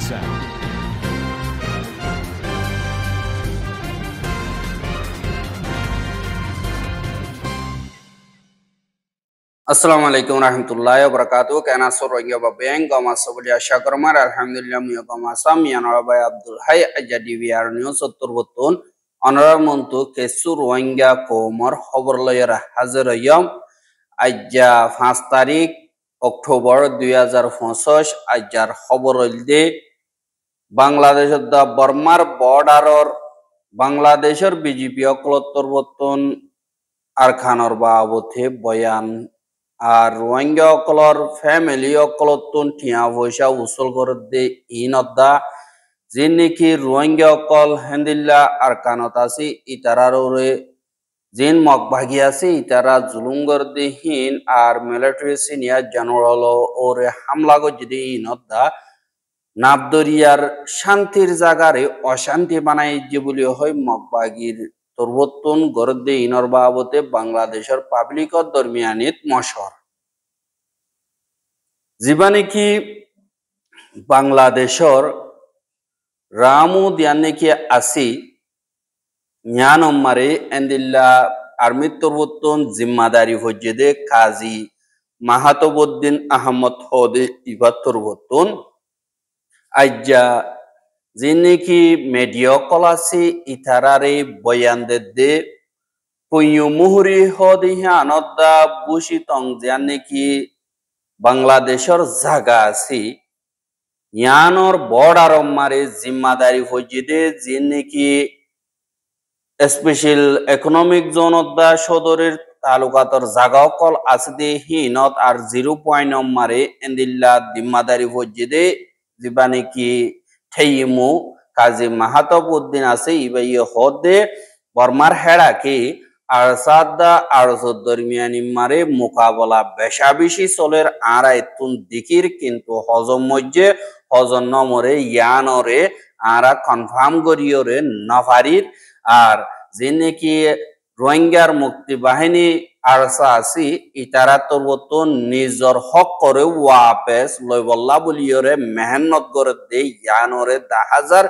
sound. আসসালামু আলাইকুম রহমতুল্লাহি ওয়া বারাকাতুহু কেনা সরঙ্গা বা ব্যাংক গমাস বলি আশা করমার আলহামদুলিল্লাহ মিয়া গমাসাম মিয়ানরা by Abdul high Azadi BR news 70 অনরা Montu কেসু Rohingya কোমর খবর লয়রা হাজির হইম আজ্জা 5 তারিখ অক্টোবর 2025 আজ্জার খবর হইলদে বাংলাদেশের দা বর্মার বর্ডারর বাংলাদেশের বিজেপি অকলত্তর বর্তন আরখানর বাবতে বয়ান আর রোহিঙ্গা অকলর ফ্যামিলি অকলতুন টিয়া পয়সা উসুল করে দে ইনদ্দা যে নাকি রোহিঙ্গা অকল হেন্দিল্লা আরকানত আছে ইতারারে জিন মগভাগি আছে ইতারা জুলুম করে দে হিন আর মিলিটারি সিনিয়র জেনারেল ওরে হামলা করে দে ইনদ্দা নাবদরিয়ার শান্তির জাগারে অশান্তি বানাই যে বলি হয় মগবাগির তরবতুন গরদে ইনর বাবতে বাংলাদেশের পাবলিকর দরমিয়ানিত মশর জীবানে কি বাংলাদেশর রামু দিয়ানে কি আসি জ্ঞানম্মারে এন্দিল্লা আর্মির তরবতুন জিম্মাদারি হজ্জেদে কাজী মাহাতবুদ্দিন আহমদ হদে ইবাদ তরবতুন আজ্জা যে নাকি মেডিয়া কলাসি ইতারারে বয়ান দে পুয়ু মুহুরি হদিহা আনদ্দা বুশি তং যে নাকি বাংলাদেশের জাগা আছে ইয়ানোর বর্ডার মারে জিম্মাদারি হইজে যে নাকি স্পেশাল ইকোনমিক জোন দা সদরের তালুকাতর জাগা কল আছে দে হিনত আর 0 মারে এন্দিল্লা জিম্মাদারি হইজে জিবা নাকি ঠেইমু কাজী মাহাতবুদ্দিন আছে ইবাই হদে বর্মার হেড়া কি আর সাদা আর দরমিয়ানি মারে মোকাবলা বেশা বেশি চলের আর এতুন দিকির কিন্তু হজম মধ্যে হজম নমরে ইয়ানরে আরা কনফার্ম করিওরে নফারির আর যে নাকি রোহিঙ্গার মুক্তি বাহিনী আরসা আছি ইতারা তরবতন নিজর হক করে ওয়াপেস লইবল্লা বলিওরে মেহনত করে দে ইয়ানরে 10,000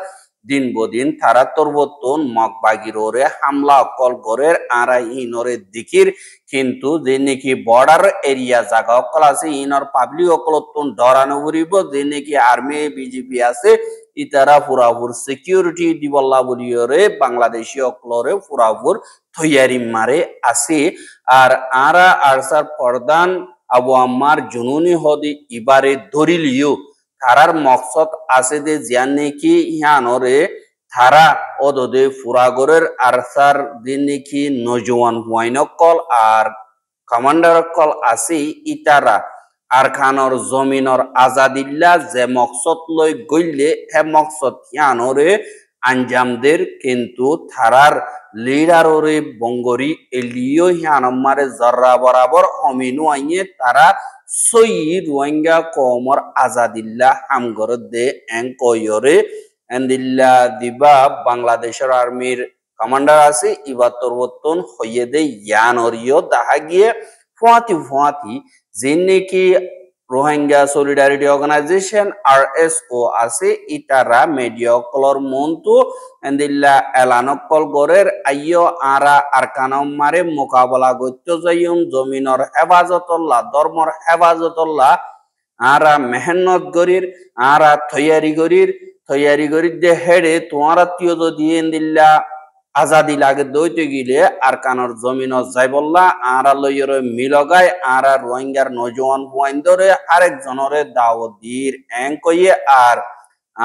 দিন বদিন তারা তরবতন মগবাগিরোরে হামলা অকল করে আরা ইনরে দিকির কিন্তু যে নাকি বর্ডার এরিয়া জায়গা অকল আছে ইনর পাবলিক অকলতন ডরানো করিব যে নাকি আর্মি বিজেপি আছে ইতারা পুরাপুর সিকিউরিটি দিবল্লা বলিওরে বাংলাদেশি অকলরে পুরাপুর তৈয়ারি মারে আছে আর আরা আরসার প্রধান আবু আম্মার জুনুনি হদি ইবারে ধরিলিও তারার মকসদ আছে যে জিয়ান নাকি ইহানরে তারা অদদে ফুরাগরের আরসার দিন নাকি নজওয়ান হুয়াইন কল আর কমান্ডার কল আছে ইতারা আরখানর জমিনর আজাদিল্লা যে মকসদ লই গইলে হে মকসদ ইহানরে আঞ্জামদের কিন্তু থারার লিডাররে বঙ্গরি এলিও হিয়ানম্মারে জর্রা বরাবর অমিনু আইয়ে তারা সই রোহিঙ্গা কমর আজাদিল্লা হামগর দে এঙ্কয়রে এন্দিল্লা দিবা বাংলাদেশের আর্মির কমান্ডার আছে ইবা তরবতন হইয়ে দে ইয়ানরিও দেখা গিয়ে ফুয়াতি যে নাকি রোহিঙ্গা সলিডারিটি অর্গানাইজেশন আরএসও আছে ইতারা মিডিয়া কলর মন্তু এন্দিল্লা এলানকল গরের আইয় আরা আরকানম মারে মোকাবেলা করতে যাইম জমিনর হেফাজতল্লাহ ধর্মর হেফাজতল্লাহ আরা মেহনত গরির আরা তৈয়ারি গরির দে হেডে তোমার আত্মীয় যদি এন্দিল্লা আজাদি লাগে দইতে গিলে আর কানর জমিন যাইবল্লা আরা লইয়ের মিলগায় আরা রোহিঙ্গার নজওয়ান হুয়াইন ধরে আরেক জনরে দাওয়াত দির এঙ্কইয়ে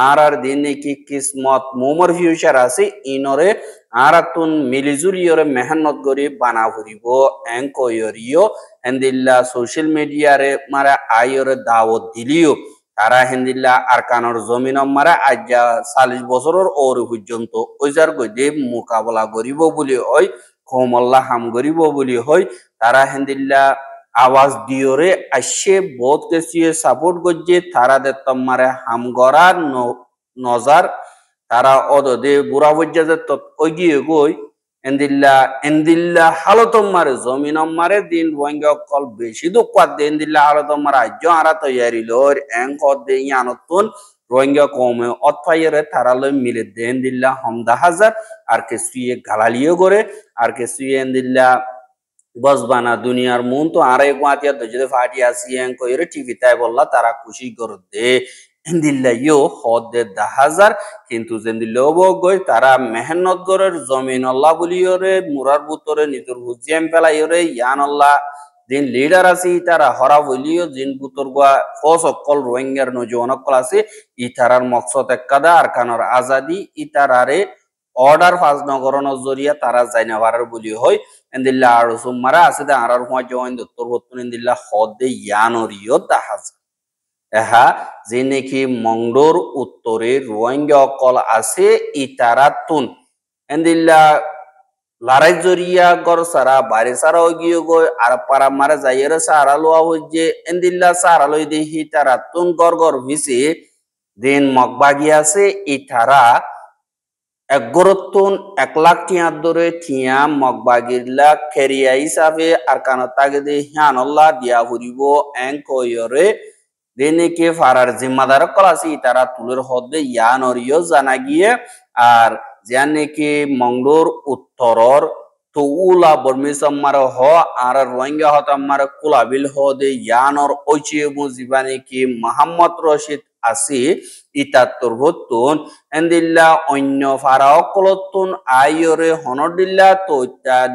আর দিন কি কিসমত মোমর ফিউচার আছে ইনরে আরাতুন মিলিজুলিয়রে মেহনত করি বানা ফুরিব এঙ্কইয়রিও এন্দিল্লা সোশ্যাল মিডিয়ারে মারা আইয়রে দাওয়াত দিলিও তারা হেন্দিল্লা আরকানর জমিন মারা আজ্জা 40 বছরের ওর পর্যন্ত ওইজার গদে মোকাবেলা করিব বলি হয় কমল্লা হাম করিব বলি হয় তারা হেন্দিল্লা আওয়াজ দিওরে আসে বহুত কিছু সাপোর্ট করছে তারা দেখতাম মারে হাম গড়ার নজার তারা অদদে বুড়া পর্যায়ে ওগিয়ে গই এন্দিল্লা হালতম মারে জমিনম মারে দিন রোহিঙ্গা কল বেশি দুঃখ দে এন্দিল্লা হালতম মারে আজ্য আরা তৈয়ারি লোর এং দে ইয়ানতুন রোহিঙ্গা কমে অতফাইরে তারালয় মিলে দেন দিল্লা হমদা হাজার আর কে সুয়ে গালালিও করে আর কে সুয়ে দিল্লা বসবানা দুনিয়ার মন তো আর এক মাতিয়া তো যদি ফাটি আসিয়েন কইরে টিভি তাই বললা তারা খুশি করে দে দিল্লা ইয়ো হদ দে 10,000 কিন্তু জেন্দিল্লা গই তারা মেহনত গরের জমিন আল্লাহ বলিওরে মুরার বুতরে নিজের হুজিয়াম পেলাইরে ইয়ান আল্লাহ দিন লিডার আছে তারা হরা বলিও জিন বুতর গোয়া ফস অকল রোহিঙ্গার নজওয়ান অকল আছে ইতারার মকসদ একাদা আর কানর আজাদি ইতারারে অর্ডার ফাজ নগরণর জরিয়া তারা যাইনা বারার বলি হয় এন্দিল্লা আর সুমারা আছে দে আরার হুয়া জয়েন দত্তর বর্তন এন্দিল্লা হদে ইয়ানরিও দাহাজ এহা যে নাকি মংডোর উত্তরে রোহিঙ্গা অকল আছে ইতারাতুন এন্দিল্লা লড়াই জরিয়া গর সারা বাড়ি সারা গিয়ে গো আর পারা মারা যাইয়ের সারা লোয়া হইছে এন্দিল্লা সারা লই দেহি তারাতুন গর গর ভিসে দিন মগবাগি আছে ইতারা একগরতুন 1,00,000 টিয়ার দরে টিয়া মগবাগিরলা খেরিয়া হিসাবে আর কান তাগে দে হিয়ানল্লাহ দিয়া ফুরিব এং কইরে দেনেকে ফারার জিম্মাদার কলাসি তারা তুলের হদে ইয়ানরিও জানা গিয়ে আর জানেকে মংলোর উত্তরর তো উলা বর্মিসম্মার হ আর রোহিঙ্গা হতাম্মার কুলাবিল হদে ইয়ানর ঐচিয়ে বুঝিবানে কি মোহাম্মদ রশিদ আসি ইতাত্তর হতুন এন্দিল্লা অন্য ফারাও কলতুন আইয়রে হনদিল্লা তো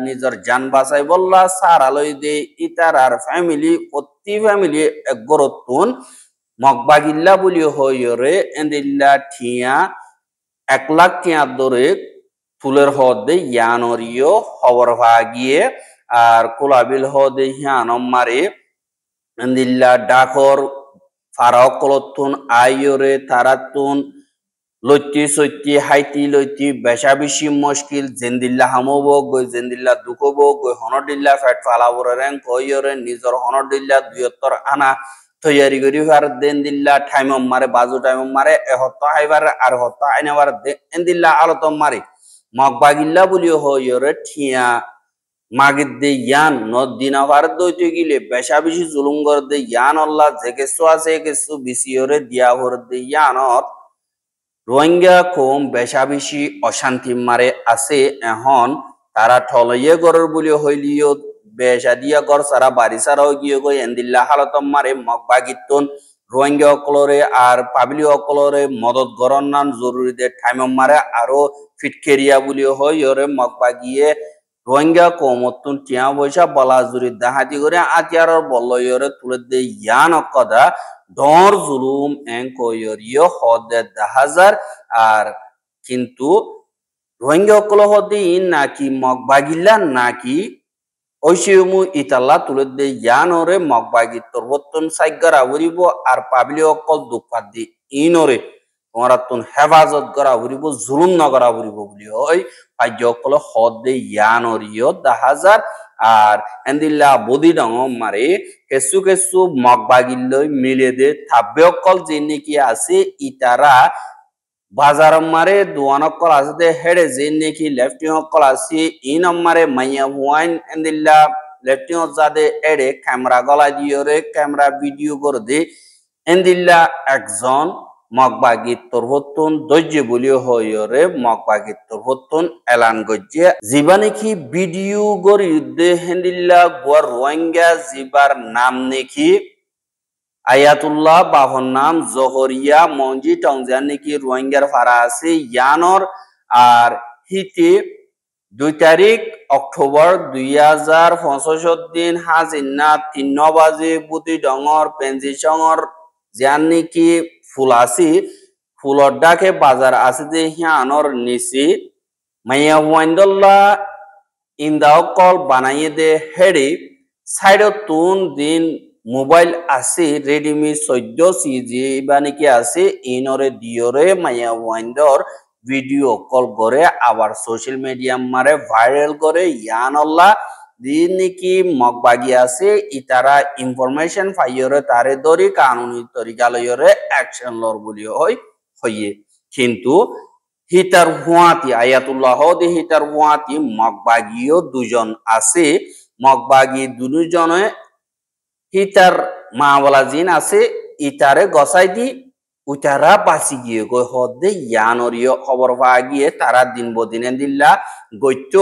নিজের জান বাঁচাই বললা সারালই দে ইতার আর ফ্যামিলি অতি ফ্যামিলি একগরতুন মগবাগিল্লা বলি হইরে এন্দিল্লা ঠিয়া 1,00,000 টিয়া দরে ফুলের হদে ইয়ানরিও খবর ভাগিয়ে আর কোলাবিল হদে হিয়ানম মারে এন্দিল্লা ডাকর ফারাও কলতুন আইয়রে তারাতুন লইতি সইতি হাইতি লইতি বেশা বেশি মুশকিল জেন্দিল্লা হামব গই জেন্দিল্লা দুকব গই হনদিল্লা ফেট ফালাবরেন কইরে নিজর হনদিল্লা দুয়ত্তর আনা তৈয়ারি করি ফার দেন দিল্লা টাইম মারে বাজু টাইম মারে এহত আইবার আর হত আইনাবার দেন দিল্লা আলতম মারে মগবাগিল্লা বলি হইরে ঠিয়া মাগিদ দে ইয়ান নদিনা ফার দইতে গিলে বেশা বেশি জুলুম কর দে ইয়ান আল্লাহ যে কিছু আছে কিছু বিসিয়রে দিয়া হর দে ইয়ানত রোহিঙ্গা কম বেশা বেশি অশান্তি মারে আছে এখন তারা ঠলইয়ে গরের বলি হইলিও বেশা দিয়া গর সারা বাড়ি সারাও গিয়ে গই এন্দিল্লা হালতম মারে মগবাগিতুন রোহিঙ্গা অকলরে আর পাবলি অকলরে মদত গরন নান জরুরি দে টাইম মারে আরো ফিটকেরিয়া বলি হই ওরে মগবাগিয়ে রোহিঙ্গা কমতুন টিয়া পয়সা বলা জুরি দাহাতি করে আতিয়ারর বলয়রে তুলে দে ইয়ান অকদা ডর জুলুম এং কইরিও হদে 10,000 আর কিন্তু রোহিঙ্গা অকল হদে নাকি মগবাগিল্লা নাকি ঐশিয়মু ইতাল্লা তুলে দে ইয়ানরে মগবাগি তরবতন সাইগারা উরিব আর পাবলি অকল দুপাত দি ইনরে তোমারাতুন হেফাজত করা উরিব জুলুম নগরা উরিব বলি হয় পাজ্য অকল হদে ইয়ানরিও 10,000 আর এন্দিল্লা বদি ডং মারে কেসু কেসু মগবাগিল্লই মিলে দে থাব্বে অকল যে নাকি আছে ইতারা বাজার মারে দুয়ান অকল আছে দে হেডে যে নাকি লেফটিং অকল আছে ই নম্বরে মাইয়া হুয়াইন এন্দিল্লা লেফটিং জাদে এডে ক্যামেরা গলা দিয়রে ক্যামেরা ভিডিও করে দে এন্দিল্লা একজন মগবাগি তরহতুন দজ্জে বলিও হইরে মগবাগি তরহতুন এলান গজ্জে জিবা নাকি ভিডিও গরি দে হেন্দিল্লা গোয়ার রোহিঙ্গা জিবার নাম নাকি আয়াতুল্লাহ বাহর নাম জহরিয়া মঞ্জি টংজান নাকি রোহিঙ্গার ফারা আছে ইয়ানর আর হিতে 2 তারিখ অক্টোবর 2025 দিন হাজিনা 3 বাজে বুতি ডঙর পেঞ্জি সঙর জান নাকি ফুল আসি ফুলর ডাকে বাজার আছে যে হিয়ানর নিচি মাইয়া ওয়াইন্দল্লা ইন্দা কল বানাইয়ে দে হেডে সাইডত তুন দিন মোবাইল আছে রেডমি 14 সিজি বা নাকি আছে ইনরে দিয়রে মাইয়া ওয়াইন্দর ভিডিও কল করে আবার সোশ্যাল মিডিয়া মারে ভাইরাল করে ইয়ানল্লাহ দিন নাকি মগবাগি আছে ইতারা ইনফরমেশন পাইয়রে তারে দরি কানুনি তরিকা লয়রে অ্যাকশন লর বলি হয় হইয়ে কিন্তু হিতার হুয়াতি আয়াতুল্লাহ দে হিতার হুয়াতি মগবাগিও দুজন আছে মগবাগি দুজনে হিতার মা বলা জিন আছে ইতারে গসাই দি উতারা বাঁচি গিয়ে গই হদে ইয়ানরীয় খবর পাওয়া গিয়ে তারা দিন বদিনে দিল্লা গৈত্য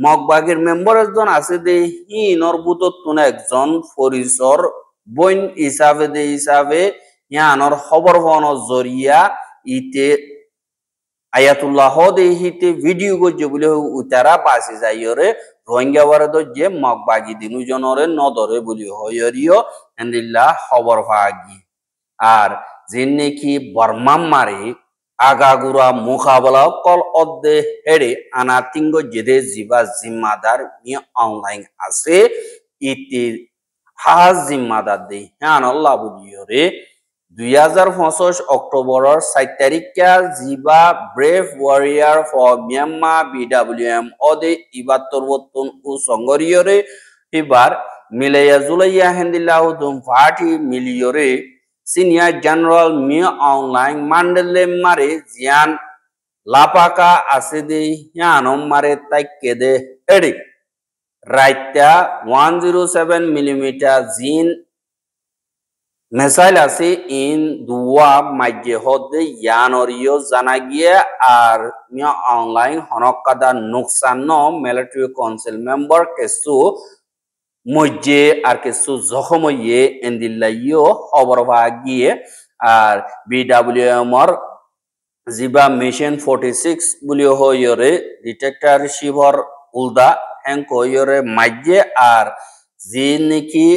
মগবাগের মেম্বার একজন আছে দে হিনর বুততুন একজন পরিসর বইন হিসাবে ইয়ানর খবর পাওয়ানোর জরিয়া ইতে আয়াতুল্লাহ দে হিতে ভিডিও গজ্জে বলে উতারা বাঁচি যাইরে রোহিঙ্গা বারদ যে মগবাগি দিনু জনরে নদরে বলি হইরিও এন্দিল্লা খবর পাওয়া গিয়ে আর যে নাকি বর্মাম্মারে আগাগুড়া মুকাবলা কল অদ্দে হেড়ে আনাতিঙ্গ জেদে জিবা জিম্মাদার নিয়ে অনলাইন আছে ইতি হাজ জিম্মাদার দে হ্যাঁ আল্লাহ বুঝিয়রে 2025 অক্টোবরের 7 তারিখা জিবা ব্রেভ ওয়ারিয়ার ফর মিয়ানমার বিডব্লিউএম অদে ইবাত্তর বত্তন ও সংগরিয়রে এবার মিলাইয়া জুলাইয়া হেন্দিল্লাহ দুম ফাটি মিলিয়রে Senior General Mia Online Mandele Mare Jian Lapaka Asidi Yanom Mare Taikede Edik Raita 107 millimeter Zin Missile Asi in Dua Majehode Yanorio Zanagia Ar Mia Online Honokada Nuksano Military Council Member Kesu মজ্জে আর কিছু জখম হয়ে এন্দিল্লাইও খবর পাওয়া গিয়ে আর বিডব্লিউএম এর জিবা mission 46 বলি হইরে ডিটেক্টরশিপর উলদা hank হইরে মাজ্জে আর জি নাকি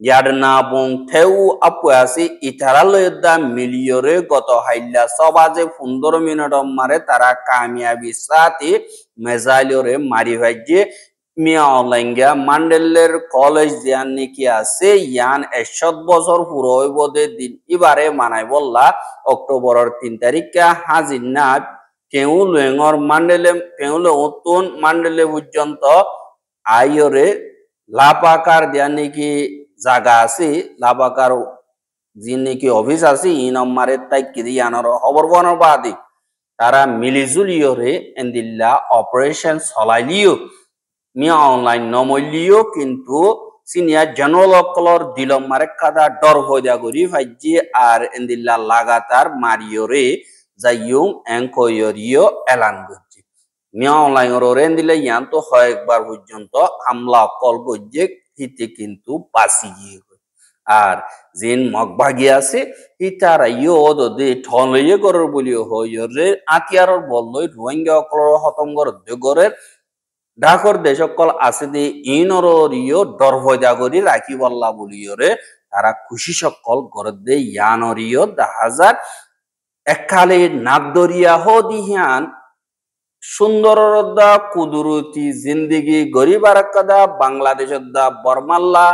ইয়াডনা বং থেউ আপু আছে ইতারালয়দা মিলিয়রে গত হাইল্লা সবাজে 15 মিনিট মারে তারা কামিয়াবি সাথে মেজাইলরে মারি ভাইজে মিয়া অনলাইনগা মান্ডেলের কলেজ জিয়ান নাকি আছে ইয়ান 100 বছর পুরো হইবদে দিন ইবারে মানাই বললা অক্টোবরের 3 তারিখা হাজির না কেউ লেঙর মান্ডেলে কেউ উত্তন মান্ডেলে পর্যন্ত আইরে লাপাকার দিয়ান নাকি জায়গা আছে লাপাকার যে নাকি অফিস আছে ই নম্বরে তাই কিরিয়ানোর খবর বনার বাদে তারা মিলিজুলিয়রে এন্দিল্লা অপারেশন চলাইলিও মিয়া অনলাইন নমলিও কিন্তু সিনিয়র জেনারেল অকলর দিলম মারে কাদা ডর হইয়া গরি ভাইজি আর এন্দিল্লা লাগাতার মারিওরে যাইয়ুম এঙ্কয়রিও এলান করছে মিয়া অনলাইন ওরে এন্দিল্লা ইয়ান তো কয়েকবার পর্যন্ত হামলা কল গজ্জে হিতে কিন্তু বাঁচি গিয়ে আর জিন মগবাগি আছে ইতারা ইও দে ঠলইয়ে গরর বলিও হইরে আতিয়ারর বললই রোহিঙ্গা অকলর হতঙ্গর দেগরের ঢাকর দেশকল আছে দে ইনরিও ডর ভয়দা করি রাখি বল্লা বলিওরে তারা খুশি সকল করে দে ইয়ানরিও 10,000 এককালে নাগদরিয়া হদিহান সুন্দররদা কুদরতি জিন্দেগি গরিবার কাদা বাংলাদেশের দা বর্মাল্লা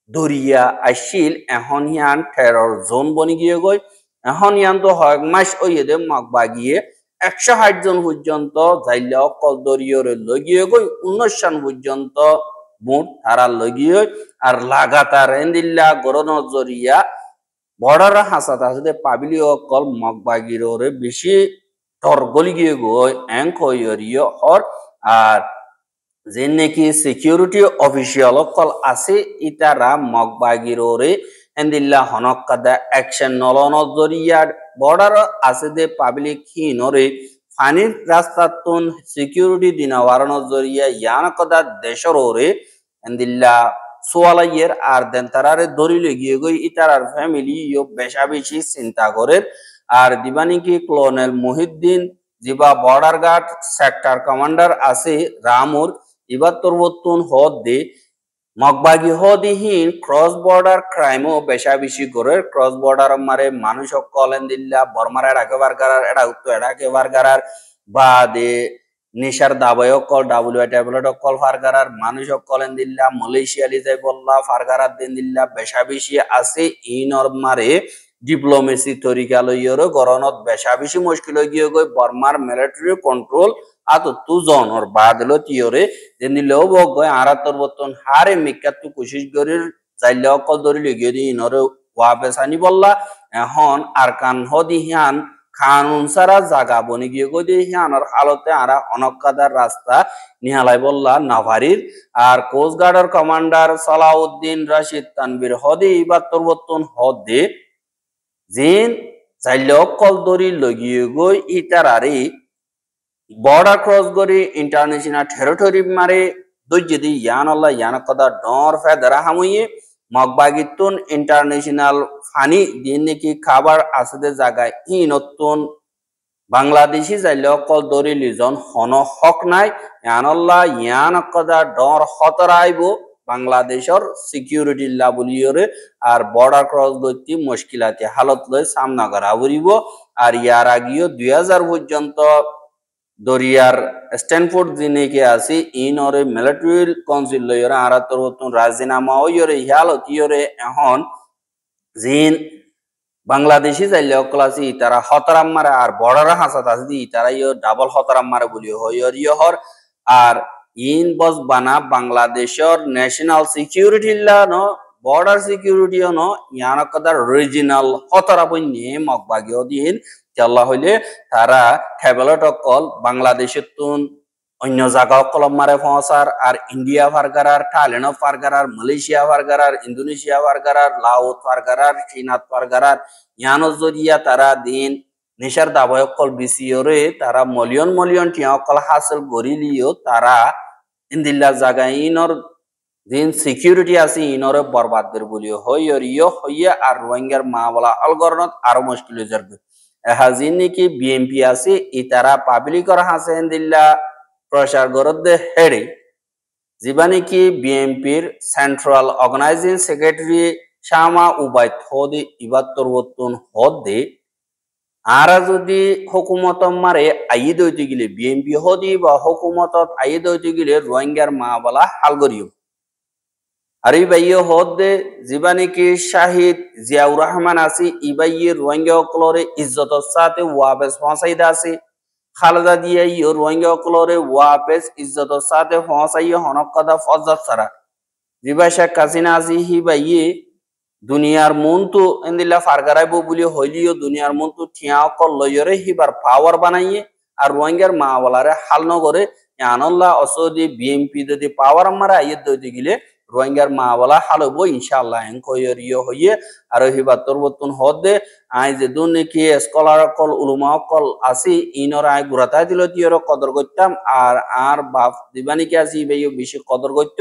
দরিয়া আইসিল এখন হিয়ান টেরর জোন বনি গিয়ে গই এখন হিয়ান তো হক মাস ওই দে মগবাগিয়ে 160 জন পর্যন্ত যাইলে অকল দরিয়রে লগিয়ে গই 19 জন পর্যন্ত বুট তারা লগিয়ে আর লাগাতার এন্দিল্লা গরন জরিয়া বর্ডার হাসাত আছে পাবিলি অকল মগবাগিরে বেশি টর গলি গিয়ে গই এঙ্ক হইরিও হর আর যে নাকি সিকিউরিটি অফিসিয়াল অকল আছে ইতারা মগবাগিরে এন্দিল্লা হনকাদা অ্যাকশন নলন জরিয়া বর্ডার আছে দে পাবলিক হিনরে ফানির রাস্তাতুন সিকিউরিটি দিনা ওয়ারন জরিয়া ইয়ান কদা দেশরে এন্দিল্লা সোয়ালাইয়ের আর দেন তারারে দরিলে গিয়ে গই ইতারার ফ্যামিলি ইয়ো বেশা বেশি চিন্তা করে আর দিবানি কি কলোনেল মুহিউদ্দিন জিবা বর্ডার গার্ড সেক্টর কমান্ডার আছে রামুর ইবাত্তর বত্তুন হদ দে মগবাগি হদিহীন ক্রস বর্ডার ক্রাইমও বেশা বেশি করে ক্রস বর্ডার মারে মানুষ কলেন দিল্লা বর্মার এড়াকে বারগার এড়া উত্তর এড়াকে বারগার বা দে নিশার দাবায় কল ডাব্লিউ ট্যাবলেট কল ফারগার মানুষ কলেন দিল্লা মালয়েশিয়া লিজাই বললা ফারগার দিন দিল্লা বেশা বেশি আছে ইনর মারে ডিপ্লোমেসি তরিকা লইয়রও গরনত বেশা বেশি মুশকিল হয়ে গিয়ে গই বর্মার মিলিটারি কন্ট্রোল আতো তু জনর বাদলো তিয়রে যেনিলেও বগ গয় আরাতর বতন হারে মিকাতু কোশিশ গরির যাইলে অকল ধরি লগিয়ে দি ইনরে ওয়াবেসানি বললা এখন আরকান হদিহান খানুন সারা জাগা বনি গিয়ে গই দি হিয়ানর হালতে আরা অনকাদার রাস্তা নিহালাই বললা নাভারির আর কোস্ট গার্ডের কমান্ডার সালাউদ্দিন রাশিদ তানভীর হদি ইবাত্তর বতন হদে জিন যাইলেও কল দরি লগিয়ে গই ইতারারি border cross gori international territory mare dojidi yan Allah yan qada dor fedara hamuye magbagitun international fani dinne ki khabar asde jaga inotun Bangladeshi jaile kol dori lijon hono hok nai yan Allah yan qada dor hotaraibo বাংলাদেশের security লাবলিয়রে আর border cross গতি মুশকিলাতে হালত লয় সামনা করা হইব আর ইয়ার আগিও 2000 পর্যন্ত দরিয়ার Stanford জিনেকে আছে ইনরে মিলিটারি কাউন্সিল লয়রা আরাতর হতুন রাজিনামা ওয়রে হিয়ালত ইয়রে এখন জিন বাংলাদেশি যাইলে অকলাসি তারা হতরাম মারে আর বড়রা হাসাত আছে দি তারা ইয় ডাবল হতরাম মারে বলি হইয়র ইয়হর আর ইন বস বানা বাংলাদেশের ন্যাশনাল সিকিউরিটি লা ন বর্ডার সিকিউরিটি ন ইয়ানকদার রিজিনাল হতরা বন্যে মগবাগিও দিন আল্লাহ হইলে তারা ট্রাভেলট অকল বাংলাদেশের তুন অন্য জায়গা কলম মারে পৌঁছার আর ইন্ডিয়া ফারগারার থাইল্যান্ড ফারগারার মালয়েশিয়া ফারগারার ইন্দোনেশিয়া ফারগারার লাওস ফারগারার চীনাত ফারগারার ইয়ানো জরিয়া তারা দিন নেশার দাবায় অকল বিসিওরে তারা মিলিয়ন মিলিয়ন টিয়া অকল হাসিল গরিলিও তারা ইন্দিল্লা জায়গা ইনর দিন সিকিউরিটি আছে ইনরে বরবাদের বলিও হইয়র ইয় হইয়া আর রোহিঙ্গার মা বলা অলগরনত আরো মুশকিল হয়ে যাবে হাজিন নাকি বিএমপি আছে ইতারা পাবলিকর হাসেন দিল্লা প্রচার গরদে হেডে জীবানি কি বিএমপির সেন্ট্রাল অর্গানাইজিং সেক্রেটারি শামা উবাইদ হদি ইবাত্তর বতুন হদে আরা যদি হুকুমত মারে আইদ হইতে গেলে বিএমপি হদি বা হুকুমতত আইদ হইতে গেলে রোহিঙ্গার মা বলা হালগরিও আর ইবাইয়ে হদে জীবানি কি শাহিদ জিয়াউর রহমান আছে ইবাইয়ে রোহিঙ্গা কলরে ইজ্জতর সাথে ওয়াবেস পৌঁছাইদা আছে খালেদা দিয়া ইয় রোহিঙ্গা কলরে ওয়াবেস ইজ্জতর সাথে পৌঁছাইয়ে হনকদা ফজত সারা জিবা শেখ হাসিনা আছে হিবাইয়ে দুনিয়ার মন তো এন্দিল্লা ফারগারাইব বলি হইলিও দুনিয়ার মন তো ঠিয়া কল লইরে হিবার পাওয়ার বানাইয়ে আর রোহিঙ্গার মাওয়ালারে হাল নগরে আনল্লাহ অসদি বিএমপি যদি পাওয়ার মারা আইয়ে দইতে গেলে রোহিঙ্গার মাওয়ালা হালবো ইনশাআল্লাহ এন কইর ইয়ে হইয়ে আর হিবার তরবতুন হদে আই যে দুনিকি স্কলার কল উলুমা কল আসি ইনর আই গুরাতা দিল তিয়র কদর করতাম আর বাপ দিবানিকে আসি বেয় বেশি কদর করত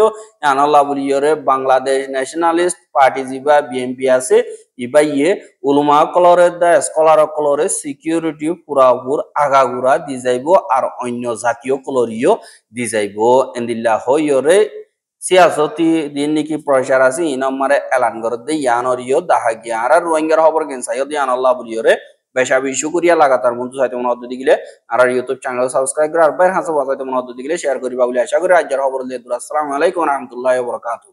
আনল্লাহ বলিয়রে বাংলাদেশ ন্যাশনালিস্ট পার্টি জিবা বিএমপি আছে ইবাইয়ে উলুমা কলরে দা স্কলার কলরে সিকিউরিটি পুরাপুর আগাগুড়া দি যাইব আর অন্য জাতীয় কলরিও দি যাইব এন্দিল্লা হইয়রে সিয়াসতি দিন নাকি প্রচার আছে ইনমারে এলান করে দে ইয়ানরিও দাহা গিয়া আর রোহিঙ্গার খবর গেনসাইও দি আনাল্লাহ বলিয়রে বেশাবি শুকরিয়া লাগাতার মন চাইতে মন হদ্দ দিগলে আর ইউটিউব চ্যানেল সাবস্ক্রাইব করে আর বাইর হাসা বাজাইতে মন হদ্দ দিগলে শেয়ার করিবা বলে আশা করি রাজ্যের খবর দিয়ে আসসালামু আলাইকুম ওয়া রাহমাতুল্লাহি ওয়া বারাকাতুহু